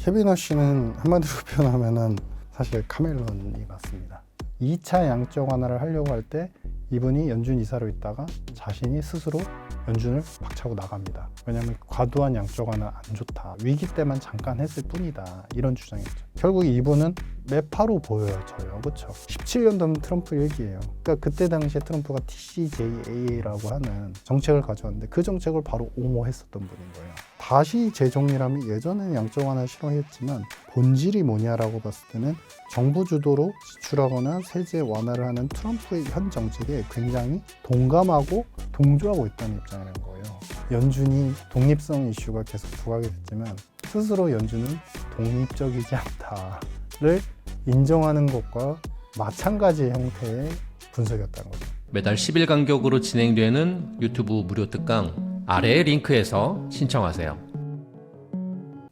케비너 씨는 한마디로 표현하면은 사실 카멜론이 맞습니다. 2차 양적 완화를 하려고 할 때 이분이 연준 이사로 있다가 자신이 스스로 연준을 박차고 나갑니다. 왜냐하면 과도한 양적 완화 안 좋다. 위기 때만 잠깐 했을 뿐이다. 이런 주장이었죠. 결국 이분은 매파로 보여져요. 그렇죠? 17년도면 트럼프 일기예요. 그러니까 그때 당시에 트럼프가 TCJA라고 하는 정책을 가져왔는데 그 정책을 바로 옹호했었던 분인 거예요. 다시 재정리라면 예전에는 양적 완화 싫어했지만 본질이 뭐냐라고 봤을 때는 정부 주도로 지출하거나 세제 완화를 하는 트럼프의 현 정책에 굉장히 동감하고 동조하고 있다는 입장이라는 거예요. 연준이 독립성 이슈가 계속 부각이 됐지만 스스로 연준은 독립적이지 않다를 인정하는 것과 마찬가지 형태의 분석이었다는 거죠. 매달 10일 간격으로 진행되는 유튜브 무료 특강 아래의 링크에서 신청하세요.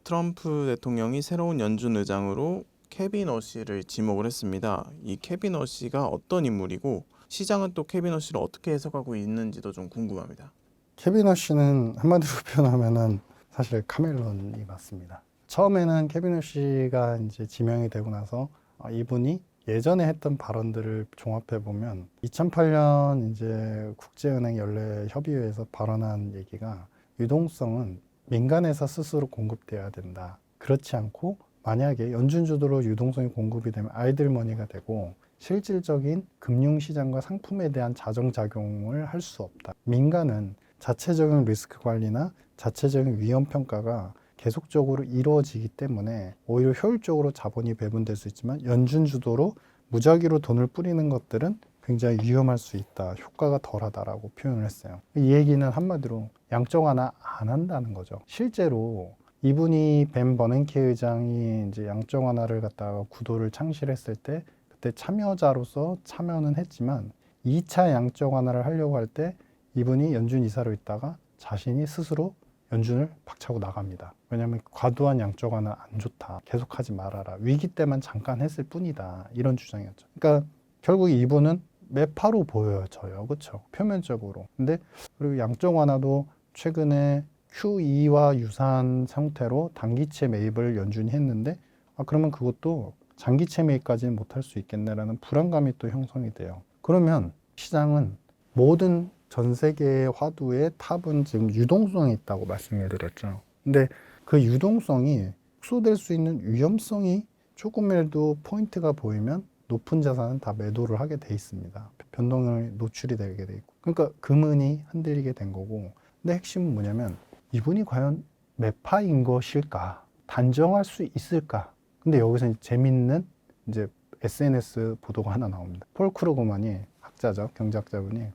트럼프 대통령이 새로운 연준 의장으로 케빈 어시를 지목을 했습니다. 이 케빈 어시가 어떤 인물이고 시장은 또 케빈 어시를 어떻게 해석하고 있는지도 좀 궁금합니다. 케비너 씨는 한마디로 표현하면은 사실 카멜론이 맞습니다. 처음에는 케비너 씨가 이제 지명이 되고 나서 이분이 예전에 했던 발언들을 종합해 보면 2008년 이제 국제은행 연례 협의회에서 발언한 얘기가 유동성은 민간에서 스스로 공급돼야 된다. 그렇지 않고 만약에 연준 주도로 유동성이 공급이 되면 아이들머니가 되고 실질적인 금융시장과 상품에 대한 자정작용을 할 수 없다. 민간은 자체적인 리스크 관리나 자체적인 위험 평가가 계속적으로 이루어지기 때문에 오히려 효율적으로 자본이 배분될 수 있지만 연준 주도로 무작위로 돈을 뿌리는 것들은 굉장히 위험할 수 있다. 효과가 덜하다라고 표현을 했어요. 이 얘기는 한마디로 양적 완화 안 한다는 거죠. 실제로 이분이 벤 버냉키 의장이 이제 양적 완화를 갖다가 구도를 창실했을 때 그때 참여자로서 참여는 했지만 2차 양적 완화를 하려고 할 때 이분이 연준 이사로 있다가 자신이 스스로 연준을 박차고 나갑니다. 왜냐하면 과도한 양적 완화 안 좋다. 계속하지 말아라. 위기 때만 잠깐 했을 뿐이다. 이런 주장이었죠. 그러니까 결국 이분은 매파로 보여져요. 그렇죠? 표면적으로. 근데 그리고 양적 완화도 최근에 QE와 유사한 상태로 단기채 매입을 연준이 했는데 그러면 그것도 장기채 매입까지는 못할 수 있겠네라는 불안감이 또 형성이 돼요. 그러면 시장은 모든 전 세계의 화두의 탑은 지금 유동성이 있다고 말씀해 드렸죠. 근데 그 유동성이 축소될 수 있는 위험성이 조금이라도 포인트가 보이면 높은 자산은 다 매도를 하게 돼 있습니다. 변동을 노출이 되게 돼 있고. 그러니까 금은이 흔들리게 된 거고. 근데 핵심은 뭐냐면 이분이 과연 매파인 것일까? 단정할 수 있을까? 근데 여기서 재밌는 이제 SNS 보도가 하나 나옵니다. 폴 크루그만이 학자죠. 경제학자분이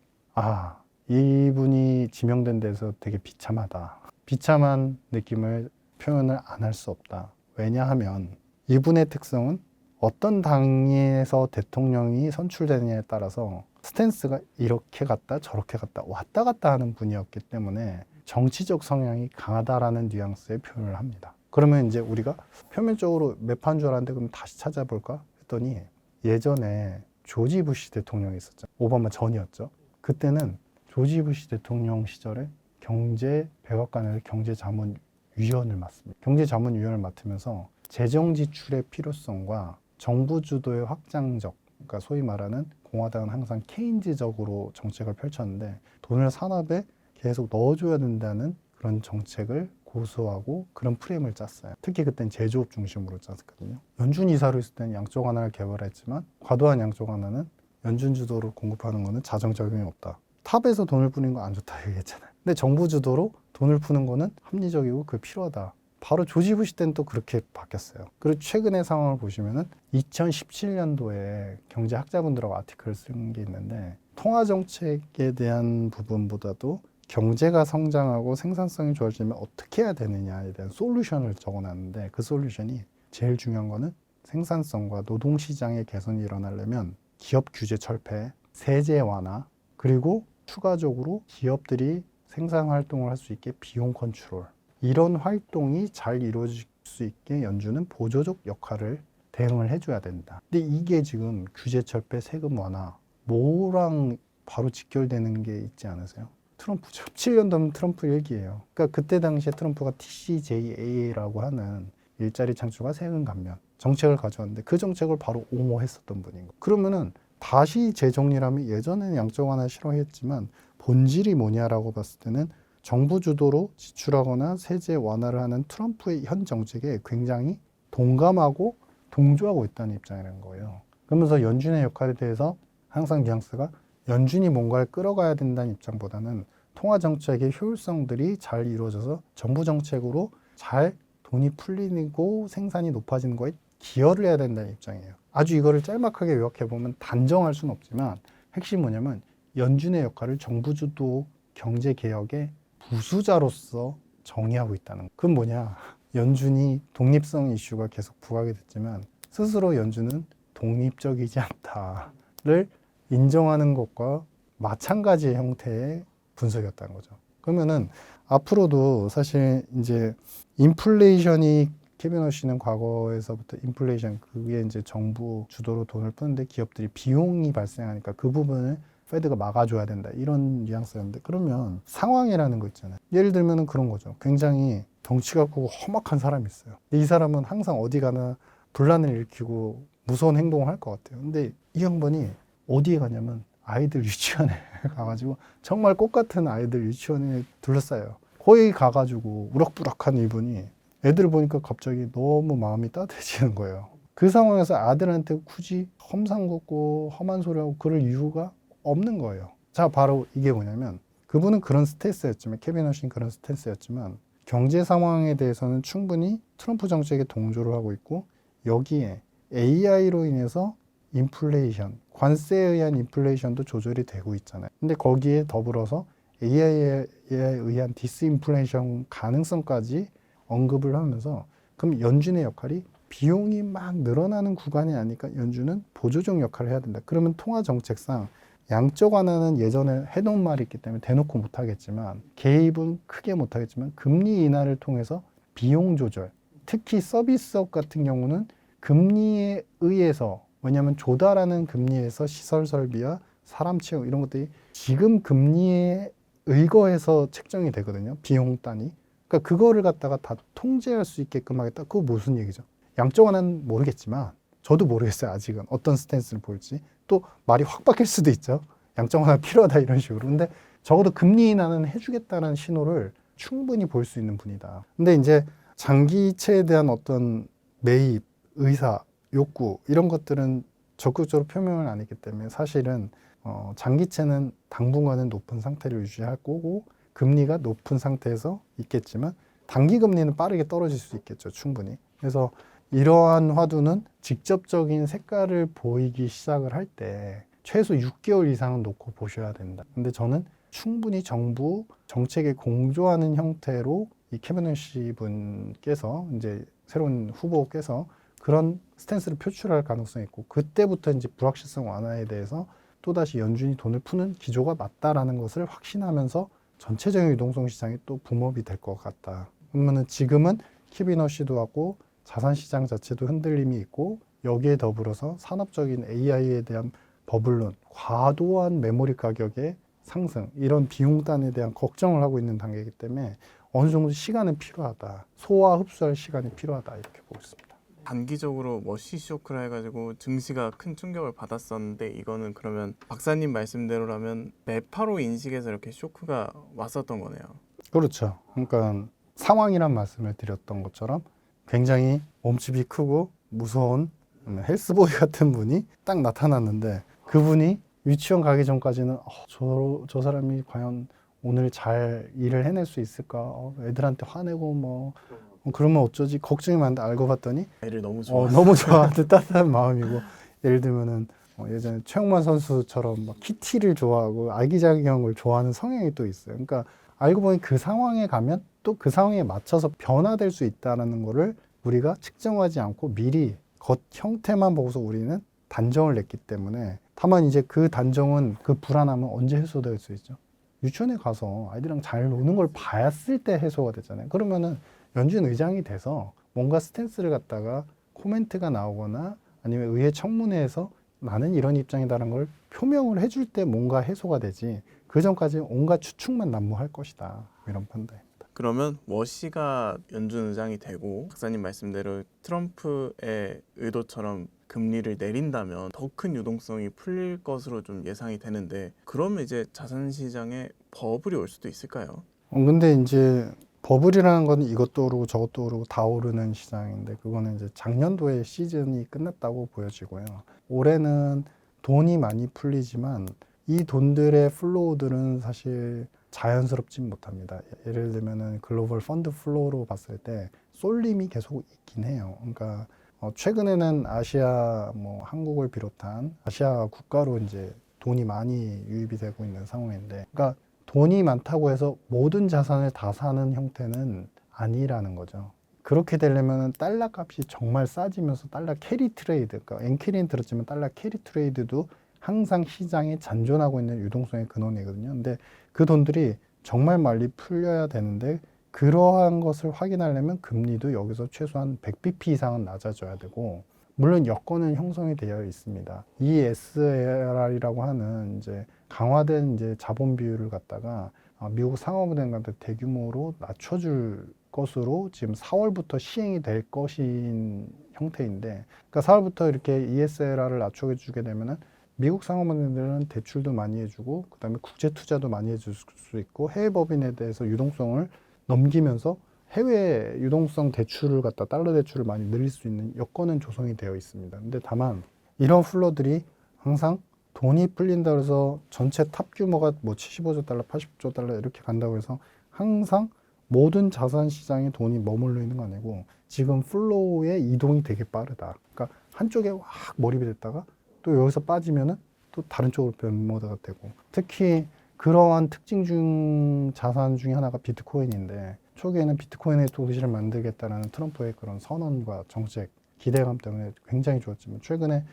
이분이 지명된 데서 되게 비참하다. 비참한 느낌을 표현을 안 할 수 없다. 왜냐하면 이분의 특성은 어떤 당에서 대통령이 선출되느냐에 따라서 스탠스가 이렇게 갔다 저렇게 갔다 왔다 갔다 하는 분이었기 때문에 정치적 성향이 강하다라는 뉘앙스의 표현을 합니다. 그러면 이제 우리가 표면적으로 매파인 줄 알았는데 그럼 다시 찾아볼까 했더니 예전에 조지 부시 대통령이 있었죠. 오바마 전이었죠. 그때는 조지 부시 대통령 시절에 경제 백악관에서 경제자문위원을 맡습니다. 경제자문위원을 맡으면서 재정 지출의 필요성과 정부 주도의 확장적, 그러니까 소위 말하는 공화당은 항상 케인즈적으로 정책을 펼쳤는데 돈을 산업에 계속 넣어줘야 된다는 그런 정책을 고수하고 그런 프레임을 짰어요. 특히 그때는 제조업 중심으로 짰거든요. 연준 이사로 있을 때는 양적 완화를 개발했지만 과도한 양적 완화는 연준 주도로 공급하는 거는 자정작용이 없다. 탑에서 돈을 뿌리는 거 안 좋다 얘기했잖아요. 근데 정부 주도로 돈을 푸는 거는 합리적이고 그게 필요하다. 바로 조지 부시 때는 또 그렇게 바뀌었어요. 그리고 최근의 상황을 보시면은 2017년도에 경제학자분들하고 아티클을 쓴 게 있는데 통화정책에 대한 부분보다도 경제가 성장하고 생산성이 좋아지면 어떻게 해야 되느냐에 대한 솔루션을 적어놨는데 그 솔루션이 제일 중요한 거는 생산성과 노동시장의 개선이 일어나려면 기업 규제 철폐, 세제 완화, 그리고 추가적으로 기업들이 생산 활동을 할 수 있게 비용 컨트롤, 이런 활동이 잘 이루어질 수 있게 연준은 보조적 역할을 대응을 해줘야 된다. 근데 이게 지금 규제 철폐, 세금 완화 뭐랑 바로 직결되는 게 있지 않으세요? 트럼프죠. 7년도면 트럼프 일기예요. 그러니까 그때 당시에 트럼프가 TCJA라고 하는 일자리 창출과 세금 감면 정책을 가져왔는데 그 정책을 바로 옹호했었던 분인 거. 그러면은 다시 재정리라면 예전에는 양적 완화 싫어했지만 본질이 뭐냐라고 봤을 때는 정부 주도로 지출하거나 세제 완화를 하는 트럼프의 현 정책에 굉장히 동감하고 동조하고 있다는 입장이라는 거예요. 그러면서 연준의 역할에 대해서 항상 뉘앙스가 연준이 뭔가를 끌어가야 된다는 입장보다는 통화 정책의 효율성들이 잘 이루어져서 정부 정책으로 잘 돈이 풀리고 생산이 높아지는 거에 기여를 해야 된다는 입장이에요. 아주 이거를 짤막하게 요약해 보면 단정할 수는 없지만 핵심이 뭐냐면 연준의 역할을 정부 주도 경제 개혁의 부수자로서 정의하고 있다는 거. 그건 뭐냐? 연준이 독립성 이슈가 계속 부각이 됐지만 스스로 연준은 독립적이지 않다를 인정하는 것과 마찬가지의 형태의 분석이었다는 거죠. 그러면은 앞으로도 사실 이제 인플레이션이 케빈 워시는 과거에서부터 인플레이션 그게 이제 정부 주도로 돈을 푸는데 기업들이 비용이 발생하니까 그 부분을 페드가 막아줘야 된다 이런 뉘앙스였는데 그러면 상황이라는 거 있잖아요. 예를 들면은 그런 거죠. 굉장히 덩치가 크고 험악한 사람이 있어요. 이 사람은 항상 어디 가나 분란을 일으키고 무서운 행동을 할 것 같아요. 근데 이 양반이 어디에 가냐면 아이들 유치원에 가가지고 정말 꽃 같은 아이들 유치원에 둘러싸요. 거기 가가지고 우락부락한 이분이 애들을 보니까 갑자기 너무 마음이 따뜻해지는 거예요. 그 상황에서 아들한테 굳이 험상궂고 험한 소리하고 그럴 이유가 없는 거예요. 자, 바로 이게 뭐냐면 그분은 그런 스탠스였지만 케빈 워시는 그런 스탠스였지만 경제 상황에 대해서는 충분히 트럼프 정책에 동조를 하고 있고 여기에 AI로 인해서 인플레이션, 관세에 의한 인플레이션도 조절이 되고 있잖아요. 근데 거기에 더불어서 AI에 의한 디스인플레이션 가능성까지 언급을 하면서 그럼 연준의 역할이 비용이 막 늘어나는 구간이 아니니까 연준은 보조적 역할을 해야 된다. 그러면 통화 정책상 양적 완화는 예전에 해놓은 말이 있기 때문에 대놓고 못하겠지만 개입은 크게 못하겠지만 금리 인하를 통해서 비용 조절, 특히 서비스업 같은 경우는 금리에 의해서 왜냐하면 조달하는 금리에서 시설 설비와 사람 채용 이런 것들이 지금 금리에 의거해서 책정이 되거든요. 비용 단위. 그러니까 그거를 갖다가 다 통제할 수 있게끔 하겠다. 그거 무슨 얘기죠? 양적 완화는 모르겠지만 저도 모르겠어요. 아직은 어떤 스탠스를 보일지. 또 말이 확 바뀔 수도 있죠. 양적 완화 필요하다 이런 식으로. 근데 적어도 금리 인하는 해주겠다는 신호를 충분히 볼 수 있는 분이다. 근데 이제 장기채에 대한 어떤 매입, 의사, 욕구 이런 것들은 적극적으로 표명을 안 했기 때문에 사실은 장기채는 당분간은 높은 상태를 유지할 거고 금리가 높은 상태에서 있겠지만 단기 금리는 빠르게 떨어질 수 있겠죠. 충분히. 그래서 이러한 화두는 직접적인 색깔을 보이기 시작을 할 때 최소 6개월 이상은 놓고 보셔야 된다. 근데 저는 충분히 정부 정책에 공조하는 형태로 이 케빈 워시 분께서 이제 새로운 후보께서 그런 스탠스를 표출할 가능성이 있고 그때부터 이제 불확실성 완화에 대해서 또다시 연준이 돈을 푸는 기조가 맞다라는 것을 확신하면서 전체적인 유동성 시장이 또 붐업이 될 것 같다. 그러면은 지금은 케빈 워시도 하고 자산시장 자체도 흔들림이 있고 여기에 더불어서 산업적인 AI에 대한 버블론, 과도한 메모리 가격의 상승 이런 비용단에 대한 걱정을 하고 있는 단계이기 때문에 어느 정도 시간은 필요하다. 소화 흡수할 시간이 필요하다 이렇게 보고 있습니다. 단기적으로 워시 쇼크라 해가지고 증시가 큰 충격을 받았었는데 이거는 그러면 박사님 말씀대로라면 매파로 인식해서 이렇게 쇼크가 왔었던 거네요. 그렇죠. 그러니까 상황이란 말씀을 드렸던 것처럼 굉장히 몸집이 크고 무서운 헬스보이 같은 분이 딱 나타났는데 그분이 유치원 가기 전까지는 저 사람이 과연 오늘 잘 일을 해낼 수 있을까? 애들한테 화내고 뭐 그러면 어쩌지? 걱정이 많은데 알고 봤더니 애를 너무 좋아. 너무 좋아하는 따뜻한 마음이고 예를 들면은 예전에 최영만 선수처럼 막 키티를 좋아하고 아기자기한 걸 좋아하는 성향이 또 있어요. 그러니까 알고 보니 그 상황에 가면 또 그 상황에 맞춰서 변화될 수 있다는 거를 우리가 측정하지 않고 미리 겉 형태만 보고서 우리는 단정을 냈기 때문에 다만 이제 그 단정은 그 불안함은 언제 해소될 수 있죠? 유치원에 가서 아이들이랑 잘 노는 걸 봤을 때 해소가 되잖아요. 그러면은 연준 의장이 돼서 뭔가 스탠스를 갖다가 코멘트가 나오거나 아니면 의회 청문회에서 나는 이런 입장이다라는 걸 표명을 해줄 때 뭔가 해소가 되지 그 전까지 온갖 추측만 난무할 것이다. 이런 판단입니다. 그러면 워시가 연준 의장이 되고 박사님 말씀대로 트럼프의 의도처럼 금리를 내린다면 더 큰 유동성이 풀릴 것으로 좀 예상이 되는데 그러면 이제 자산시장에 버블이 올 수도 있을까요? 근데 이제 버블이라는 건 이것도 오르고 저것도 오르고 다 오르는 시장인데 그거는 이제 작년도에 시즌이 끝났다고 보여지고요. 올해는 돈이 많이 풀리지만 이 돈들의 플로우들은 사실 자연스럽진 못합니다. 예를 들면은 글로벌 펀드 플로우로 봤을 때 쏠림이 계속 있긴 해요. 그러니까 최근에는 아시아 뭐 한국을 비롯한 아시아 국가로 이제 돈이 많이 유입이 되고 있는 상황인데, 그러니까 돈이 많다고 해서 모든 자산을 다 사는 형태는 아니라는 거죠. 그렇게 되려면 달러 값이 정말 싸지면서 달러 캐리 트레이드, 그러니까 엔캐리는 들었지만 달러 캐리 트레이드도 항상 시장에 잔존하고 있는 유동성의 근원이거든요. 근데 그 돈들이 정말 많이 풀려야 되는데 그러한 것을 확인하려면 금리도 여기서 최소한 100bp 이상은 낮아져야 되고, 물론 여건은 형성이 되어 있습니다. 이 SLR이라고 하는 이제 강화된 이제 자본 비율을 갖다가 미국 상업은행한테 대규모로 낮춰줄 것으로 지금 4월부터 시행이 될 것인 형태인데, 그러니까 4월부터 이렇게 ESLR을 낮춰주게 되면은 미국 상업은행들은 대출도 많이 해주고 그다음에 국제 투자도 많이 해줄 수 있고 해외 법인에 대해서 유동성을 넘기면서 해외 유동성 대출을 갖다 달러 대출을 많이 늘릴 수 있는 여건은 조성이 되어 있습니다. 근데 다만 이런 플로들이 항상 돈이 풀린다 그래서 전체 탑 규모가 뭐 75조 달러, 80조 달러 이렇게 간다고 해서 항상 모든 자산 시장에 돈이 머물러 있는 거 아니고 지금 플로우의 이동이 되게 빠르다. 그러니까 한쪽에 확 몰입이 됐다가 또 여기서 빠지면은 또 다른 쪽으로 변모가 되고, 특히 그러한 특징 중 자산 중에 하나가 비트코인인데 초기에는 비트코인의 도시를 만들겠다는 트럼프의 그런 선언과 정책 기대감 때문에 굉장히 좋았지만 최근에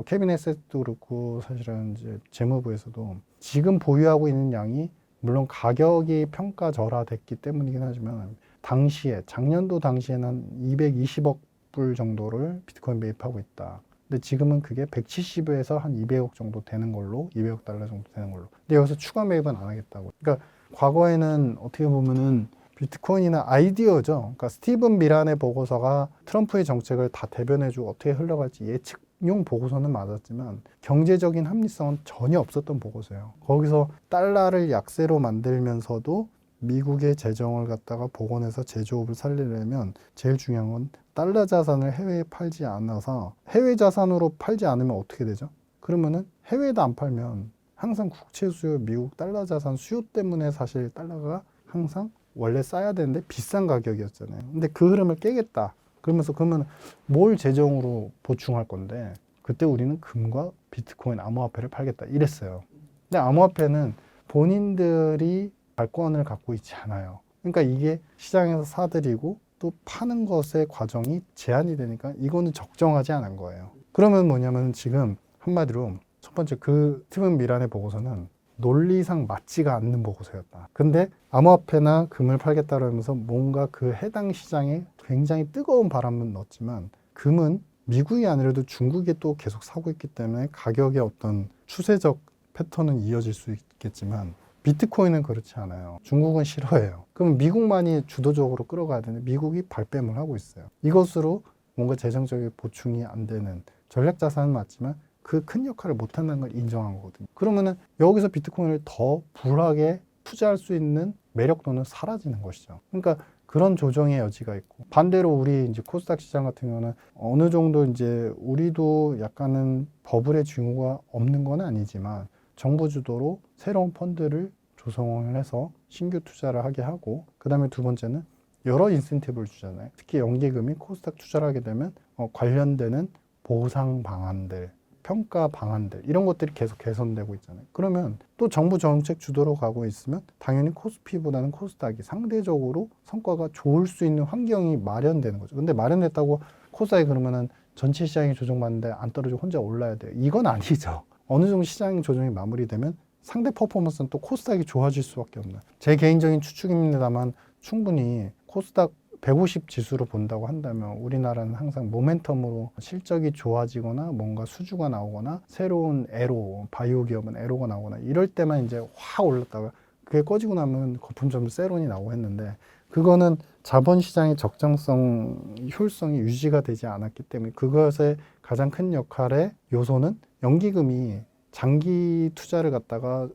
케빈 에셋도 그렇고 사실은 이제 재무부에서도 지금 보유하고 있는 양이 물론 가격이 평가절하됐기 때문이긴 하지만 당시에 작년도 당시에는 한 220억 불 정도를 비트코인 매입하고 있다. 근데 지금은 그게 170에서 한 200억 정도 되는 걸로, 200억 달러 정도 되는 걸로. 근데 여기서 추가 매입은 안 하겠다고. 그러니까 과거에는 어떻게 보면은 비트코인이나 아이디어죠. 그러니까 스티븐 미란의 보고서가 트럼프의 정책을 다 대변해주고 어떻게 흘러갈지 예측용 보고서는 맞았지만 경제적인 합리성은 전혀 없었던 보고서예요. 거기서 달러를 약세로 만들면서도 미국의 재정을 갖다가 복원해서 제조업을 살리려면 제일 중요한 건 달러 자산을 해외에 팔지 않아서, 해외 자산으로 팔지 않으면 어떻게 되죠? 그러면은 해외에도 안 팔면 항상 국채 수요, 미국 달러 자산 수요 때문에 사실 달러가 항상 원래 싸야 되는데 비싼 가격이었잖아요. 근데 그 흐름을 깨겠다. 그러면서 그러면 뭘 재정으로 보충할 건데 그때 우리는 금과 비트코인 암호화폐를 팔겠다 이랬어요. 근데 암호화폐는 본인들이 발권을 갖고 있지 않아요. 그러니까 이게 시장에서 사들이고 또 파는 것의 과정이 제한이 되니까 이거는 적정하지 않은 거예요. 그러면 뭐냐면 지금 한마디로 첫 번째 그 스티븐 미란의 보고서는 논리상 맞지가 않는 보고서였다. 근데 암호화폐나 금을 팔겠다 그러면서 뭔가 그 해당 시장에 굉장히 뜨거운 바람은 넣었지만 금은 미국이 아니라도 중국에 또 계속 사고 있기 때문에 가격의 어떤 추세적 패턴은 이어질 수 있겠지만 비트코인은 그렇지 않아요. 중국은 싫어해요. 그럼 미국만이 주도적으로 끌어가야 되는데 미국이 발뺌을 하고 있어요. 이것으로 뭔가 재정적인 보충이 안 되는 전략 자산은 맞지만 그 큰 역할을 못한다는 걸 인정한 거거든요. 그러면은 여기서 비트코인을 더 불하게 투자할 수 있는 매력도는 사라지는 것이죠. 그러니까 그런 조정의 여지가 있고, 반대로 우리 이제 코스닥 시장 같은 경우는 어느 정도 이제 우리도 약간은 버블의 징후가 없는 건 아니지만 정부 주도로 새로운 펀드를 조성을 해서 신규 투자를 하게 하고, 그 다음에 두 번째는 여러 인센티브를 주잖아요. 특히 연기금이 코스닥 투자를 하게 되면 관련되는 보상 방안들, 평가 방안들 이런 것들이 계속 개선되고 있잖아요. 그러면 또 정부 정책 주도로 가고 있으면 당연히 코스피보다는 코스닥이 상대적으로 성과가 좋을 수 있는 환경이 마련되는 거죠. 근데 마련됐다고 코스닥이 그러면은 전체 시장이 조정받는데 안 떨어지고 혼자 올라야 돼요. 이건 아니죠. 어느 정도 시장 조정이 마무리되면 상대 퍼포먼스는 또 코스닥이 좋아질 수밖에 없는, 제 개인적인 추측입니다만 충분히 코스닥 150 지수로 본다고 한다면 우리나라는 항상 모멘텀으로 실적이 좋아지거나 뭔가 수주가 나오거나 새로운 애로, 바이오 기업은 애로가 나오거나 이럴 때만 이제 확 올랐다가 그게 꺼지고 나면 거품 전부 세론이 나오고 했는데 그거는 자본시장의 적정성, 효율성이 유지가 되지 않았기 때문에 그것의 가장 큰 역할의 요소는 연기금이 장기 투자를 갖다가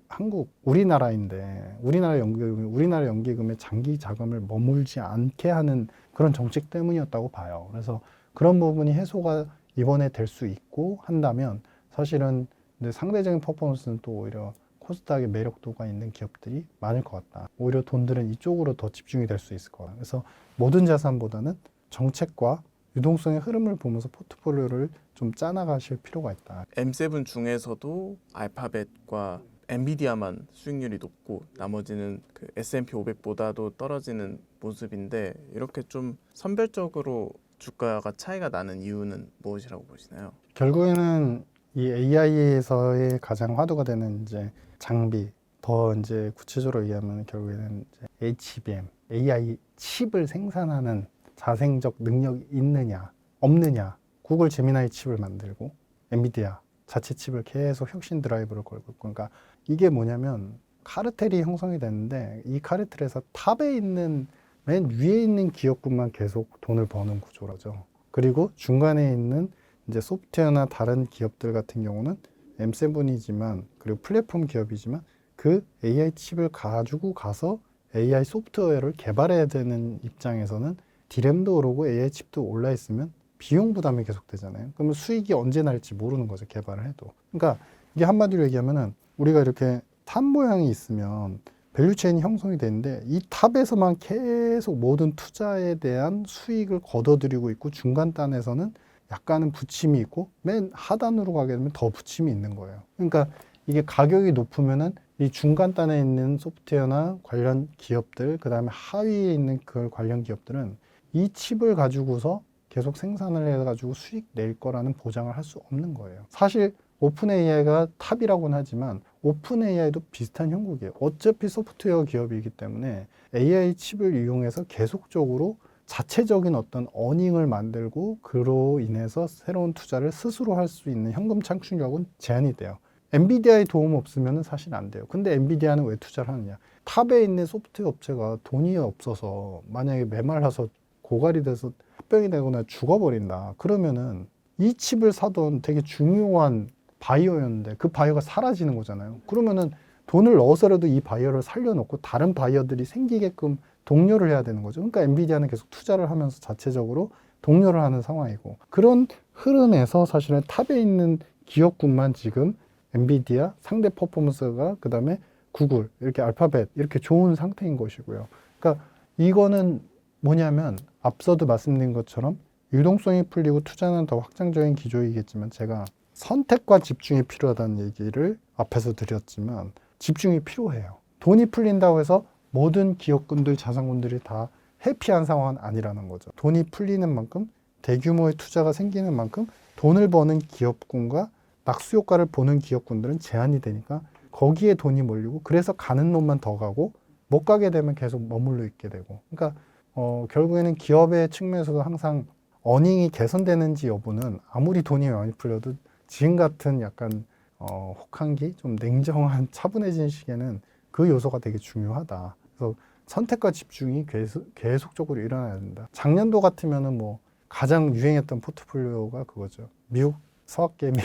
우리나라인데 우리나라 연기금의 장기 자금을 머물지 않게 하는 그런 정책 때문이었다고 봐요. 그래서 그런 부분이 해소가 이번에 될 수 있고 한다면 사실은 근데 상대적인 퍼포먼스는 또 오히려 코스닥의 매력도가 있는 기업들이 많을 것 같다. 오히려 돈들은 이쪽으로 더 집중이 될 수 있을 거다. 그래서 모든 자산보다는 정책과 유동성의 흐름을 보면서 포트폴리오를 좀 짜나가실 필요가 있다. M7 중에서도 알파벳과 엔비디아만 수익률이 높고 나머지는 그 S&P 500보다도 떨어지는 모습인데 이렇게 좀 선별적으로 주가가 차이가 나는 이유는 무엇이라고 보시나요? 결국에는 이 AI에서의 가장 화두가 되는 이제 장비, 더 이제 구체적으로 얘기하면 결국에는 이제 HBM, AI 칩을 생산하는 자생적 능력이 있느냐, 없느냐. 구글 제미나이 칩을 만들고 엔비디아 자체 칩을 계속 혁신 드라이브를 걸고 있고, 그러니까 이게 뭐냐면 카르텔이 형성이 되는데 이 카르텔에서 탑에 있는 맨 위에 있는 기업군만 계속 돈을 버는 구조라죠. 그리고 중간에 있는 이제 소프트웨어나 다른 기업들 같은 경우는 M7이지만 그리고 플랫폼 기업이지만 그 AI 칩을 가지고 가서 AI 소프트웨어를 개발해야 되는 입장에서는 디램도 오르고 AI 칩도 올라 있으면 비용 부담이 계속 되잖아요. 그러면 수익이 언제 날지 모르는 거죠, 개발을 해도. 그러니까 이게 한마디로 얘기하면은 우리가 이렇게 탑 모양이 있으면 밸류체인이 형성이 되는데 이 탑에서만 계속 모든 투자에 대한 수익을 걷어들이고 있고 중간 단에서는 약간은 부침이 있고 맨 하단으로 가게 되면 더 부침이 있는 거예요. 그러니까 이게 가격이 높으면은 이 중간 단에 있는 소프트웨어나 관련 기업들, 그 다음에 하위에 있는 그 관련 기업들은 이 칩을 가지고서 계속 생산을 해가지고 수익 낼 거라는 보장을 할 수 없는 거예요. 사실 오픈 AI가 탑이라고는 하지만 오픈 AI도 비슷한 형국이에요. 어차피 소프트웨어 기업이기 때문에 AI 칩을 이용해서 계속적으로 자체적인 어떤 어닝을 만들고 그로 인해서 새로운 투자를 스스로 할 수 있는 현금 창출력은 제한이 돼요. 엔비디아의 도움 없으면 사실 안 돼요. 근데 엔비디아는 왜 투자를 하느냐? 탑에 있는 소프트웨어 업체가 돈이 없어서 만약에 메말라서 고갈이 돼서 합병이 되거나 죽어버린다. 그러면은 이 칩을 사던 되게 중요한 바이어였는데 그 바이어가 사라지는 거잖아요. 그러면은 돈을 넣어서라도 이 바이어를 살려놓고 다른 바이어들이 생기게끔 독려를 해야 되는 거죠. 그러니까 엔비디아는 계속 투자를 하면서 자체적으로 독려를 하는 상황이고, 그런 흐름에서 사실은 탑에 있는 기업군만 지금 엔비디아 상대 퍼포먼스가, 그 다음에 구글, 이렇게 알파벳 이렇게 좋은 상태인 것이고요. 그러니까 이거는 뭐냐면 앞서도 말씀드린 것처럼 유동성이 풀리고 투자는 더 확장적인 기조이겠지만 제가 선택과 집중이 필요하다는 얘기를 앞에서 드렸지만 집중이 필요해요. 돈이 풀린다고 해서 모든 기업군들, 자산군들이 다 해피한 상황은 아니라는 거죠. 돈이 풀리는 만큼 대규모의 투자가 생기는 만큼 돈을 버는 기업군과 낙수 효과를 보는 기업군들은 제한이 되니까 거기에 돈이 몰리고 그래서 가는 놈만 더 가고 못 가게 되면 계속 머물러 있게 되고, 그러니까 결국에는 기업의 측면에서도 항상 어닝이 개선되는지 여부는 아무리 돈이 많이 풀려도 지금 같은 약간 혹한기, 좀 냉정한 차분해진 시기에는 그 요소가 되게 중요하다. 그래서 선택과 집중이 계속적으로 일어나야 된다. 작년도 같으면은 뭐 가장 유행했던 포트폴리오가 그거죠. 미국 서학개미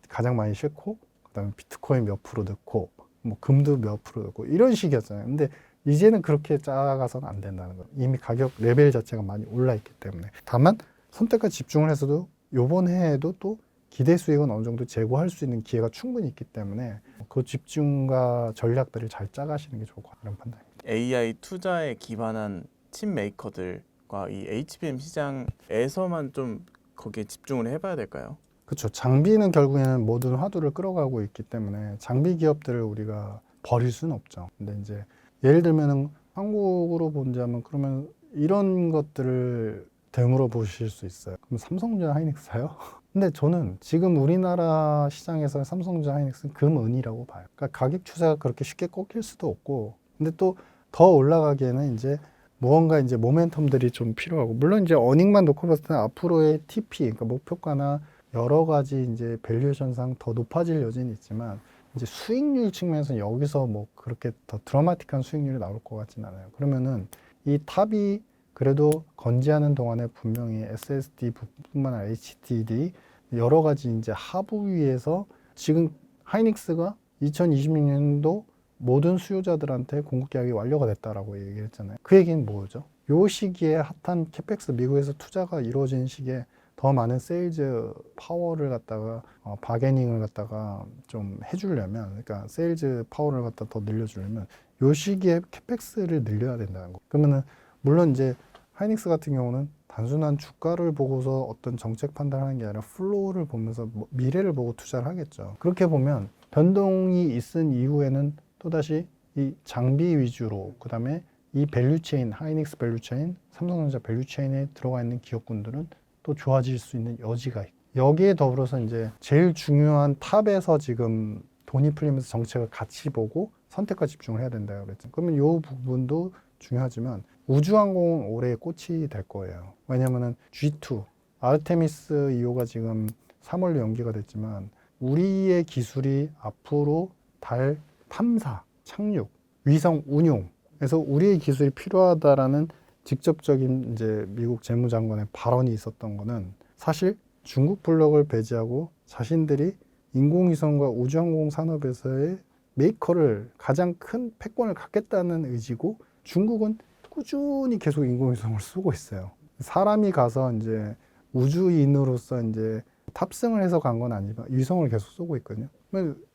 가장 많이 싣고, 그다음에 비트코인 몇 프로 넣고, 뭐 금도 몇 프로 넣고 이런 식이었잖아요. 근데 이제는 그렇게 짜가서는 안 된다는 거예요. 이미 가격 레벨 자체가 많이 올라 있기 때문에. 다만 선택과 집중을 해서도 요번 해에도 또 기대 수익은 어느 정도 제고할 수 있는 기회가 충분히 있기 때문에 그 집중과 전략들을 잘 짜가시는 게 좋을 것 같다는 판단입니다. AI 투자에 기반한 칩 메이커들과 이 HBM 시장에서만 좀 거기에 집중을 해봐야 될까요? 그렇죠. 장비는 결국에는 모든 화두를 끌어가고 있기 때문에 장비 기업들을 우리가 버릴 수는 없죠. 근데 이제 예를 들면은 한국으로 본다면 그러면 이런 것들을 되물어 보실 수 있어요. 그럼 삼성전자 하이닉스 사요? 근데 저는 지금 우리나라 시장에서 삼성전자 하이닉스는 금은이라고 봐요. 그러니까 가격 추세가 그렇게 쉽게 꺾일 수도 없고, 근데 또 더 올라가기에는 이제 무언가 이제 모멘텀들이 좀 필요하고, 물론 이제 어닝만 놓고 봤을 때 앞으로의 TP, 그러니까 목표가나 여러 가지 이제 밸류에이션상 더 높아질 여지는 있지만 이제 수익률 측면에서 여기서 뭐 그렇게 더 드라마틱한 수익률이 나올 것 같진 않아요. 그러면은 이 탑이 그래도 건재하는 동안에 분명히 SSD뿐만 아니라 HDD 여러 가지 이제 하부위에서 지금 하이닉스가 2026년도 모든 수요자들한테 공급 계약이 완료가 됐다라고 얘기했잖아요. 그 얘기는 뭐죠? 요 시기에 핫한 캐펙스 미국에서 투자가 이루어진 시기에 더 많은 세일즈 파워를 갖다가 바게닝을 갖다가 좀 해주려면, 그러니까 세일즈 파워를 갖다 더 늘려주려면 요 시기에 캐펙스를 늘려야 된다는 거. 그러면은 물론 이제 하이닉스 같은 경우는 단순한 주가를 보고서 어떤 정책 판단하는 게 아니라 플로우를 보면서 미래를 보고 투자를 하겠죠. 그렇게 보면 변동이 있은 이후에는 또다시 이 장비 위주로, 그 다음에 이 밸류체인, 하이닉스 밸류체인, 삼성전자 밸류체인에 들어가 있는 기업군들은 또 좋아질 수 있는 여지가 있고, 여기에 더불어서 이제 제일 중요한 탑에서 지금 돈이 풀리면서 정책을 같이 보고 선택과 집중을 해야 된다고 그랬죠. 그러면 이 부분도 중요하지만 우주항공은 올해 꽃이 될 거예요. 왜냐면은 G2, 아르테미스 2호가 지금 3월로 연기가 됐지만 우리의 기술이 앞으로 달 탐사, 착륙, 위성 운용에서 우리의 기술이 필요하다라는 직접적인 이제 미국 재무장관의 발언이 있었던 거는 사실 중국 블록을 배제하고 자신들이 인공위성과 우주항공 산업에서의 메이커를 가장 큰 패권을 갖겠다는 의지고, 중국은 꾸준히 계속 인공위성을 쓰고 있어요. 사람이 가서 이제 우주인으로서 이제 탑승을 해서 간 건 아니지만 위성을 계속 쏘고 있거든요.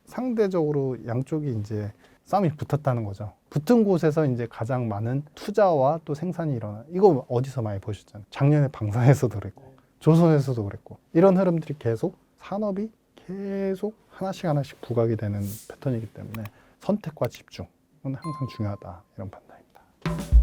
상대적으로 양쪽이 이제 싸움이 붙었다는 거죠. 붙은 곳에서 이제 가장 많은 투자와 또 생산이 일어나. 이거 어디서 많이 보셨잖아요. 작년에 방산에서도 그랬고, 조선에서도 그랬고, 이런 흐름들이 계속 산업이 계속 하나씩 부각이 되는 패턴이기 때문에 선택과 집중은 항상 중요하다, 이런 판단입니다.